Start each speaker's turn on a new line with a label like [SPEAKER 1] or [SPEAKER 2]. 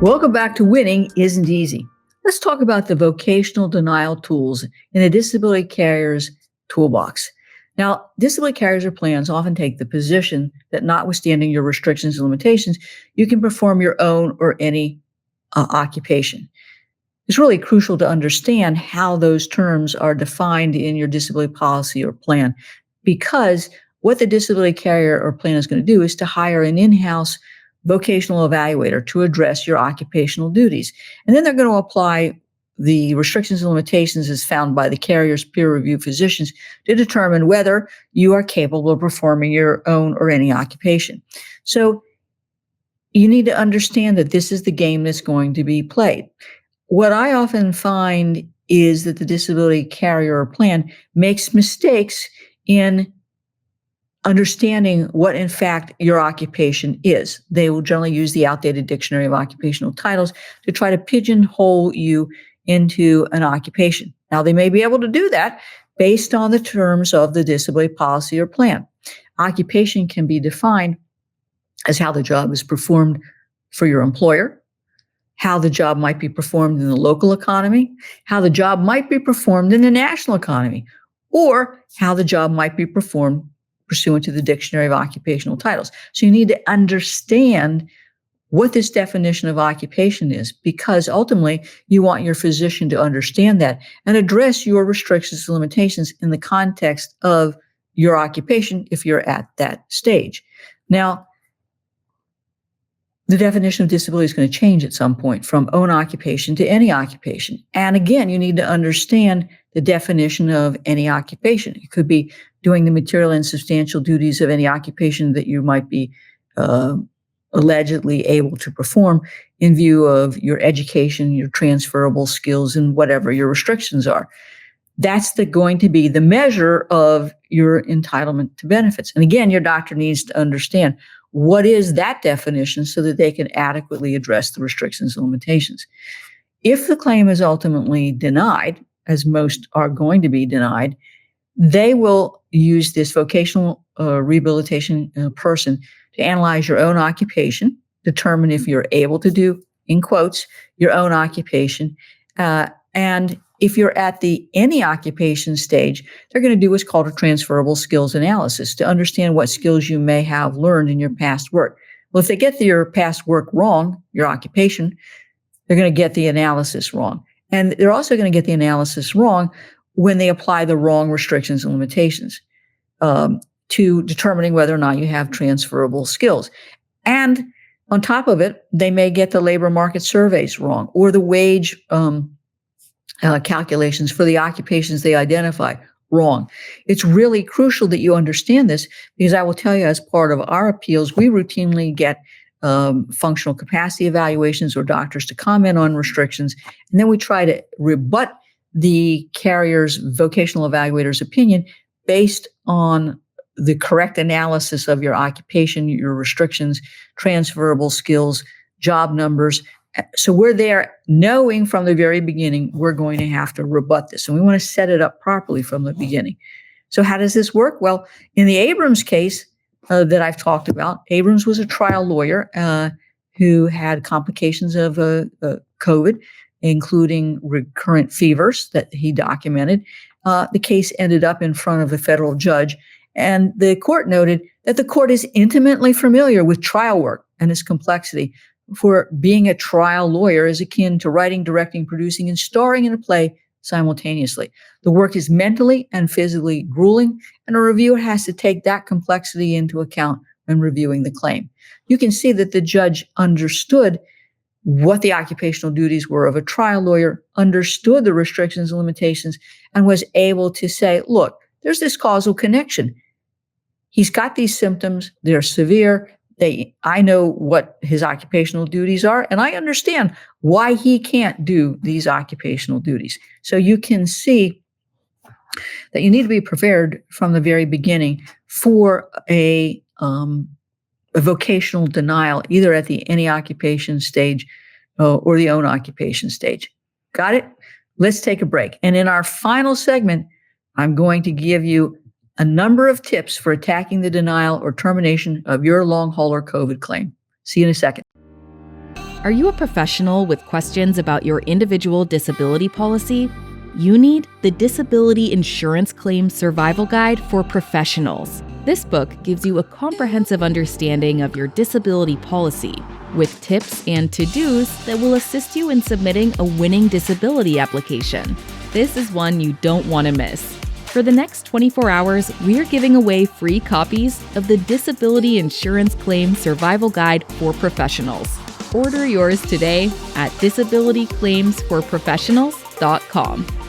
[SPEAKER 1] Welcome back to Winning Isn't Easy. Let's talk about the vocational denial tools in a disability carrier's toolbox. Now, disability carriers or plans often take the position that notwithstanding your restrictions and limitations, you can perform your own or any occupation. It's really crucial to understand how those terms are defined in your disability policy or plan, because what the disability carrier or plan is going to do is to hire an in-house vocational evaluator to address your occupational duties. And then they're going to apply the restrictions and limitations as found by the carrier's peer-reviewed physicians to determine whether you are capable of performing your own or any occupation. So you need to understand that this is the game that's going to be played. What I often find is that the disability carrier or plan makes mistakes in understanding what, in fact, your occupation is. They will generally use the outdated dictionary of occupational titles to try to pigeonhole you into an occupation. Now, they may be able to do that based on the terms of the disability policy or plan. Occupation can be defined as how the job is performed for your employer, how the job might be performed in the local economy, how the job might be performed in the national economy, or how the job might be performed pursuant to the dictionary of occupational titles. So you need to understand what this definition of occupation is, because ultimately you want your physician to understand that and address your restrictions and limitations in the context of your occupation if you're at that stage. Now, the definition of disability is going to change at some point from own occupation to any occupation. And again, you need to understand the definition of any occupation. It could be doing the material and substantial duties of any occupation that you might be allegedly able to perform in view of your education, your transferable skills, and whatever your restrictions are. That's going to be the measure of your entitlement to benefits. And again, your doctor needs to understand what is that definition so that they can adequately address the restrictions and limitations. If the claim is ultimately denied, as most are going to be denied, they will use this vocational rehabilitation person to analyze your own occupation, determine if you're able to do, in quotes, your own occupation. And if you're at the any occupation stage, they're going to do what's called a transferable skills analysis to understand what skills you may have learned in your past work. Well, if they get your past work wrong, your occupation, they're going to get the analysis wrong. And they're also going to get the analysis wrong when they apply the wrong restrictions and limitations to determining whether or not you have transferable skills. And on top of it, they may get the labor market surveys wrong or the wage calculations for the occupations they identify wrong. It's really crucial that you understand this, because I will tell you, as part of our appeals, we routinely get functional capacity evaluations or doctors to comment on restrictions, and then we try to rebut the carrier's vocational evaluator's opinion based on the correct analysis of your occupation, your restrictions, transferable skills, job numbers. So we're there knowing from the very beginning we're going to have to rebut this, and we want to set it up properly from the beginning. So how does this work? Well, in the Abrams case that I've talked about, Abrams was a trial lawyer who had complications of COVID, including recurrent fevers that he documented. The case ended up in front of a federal judge, and the court noted that the court is intimately familiar with trial work and its complexity, for being a trial lawyer is akin to writing, directing, producing, and starring in a play simultaneously. The work is mentally and physically grueling, and a reviewer has to take that complexity into account when reviewing the claim. You can see that the judge understood what the occupational duties were of a trial lawyer, understood the restrictions and limitations, and was able to say, look, there's this causal connection. He's got these symptoms, they're severe. I know what his occupational duties are, and I understand why he can't do these occupational duties. So you can see that you need to be prepared from the very beginning for a vocational denial, either at the any occupation stage or the own occupation stage. Got it? Let's take a break. And in our final segment, I'm going to give you a number of tips for attacking the denial or termination of your long hauler COVID claim. See you in a second.
[SPEAKER 2] Are you a professional with questions about your individual disability policy? You need the Disability Insurance Claim Survival Guide for Professionals. This book gives you a comprehensive understanding of your disability policy, with tips and to-dos that will assist you in submitting a winning disability application. This is one you don't want to miss. For the next 24 hours, we're giving away free copies of the Disability Insurance Claim Survival Guide for Professionals. Order yours today at disabilityclaimsforprofessionals.com.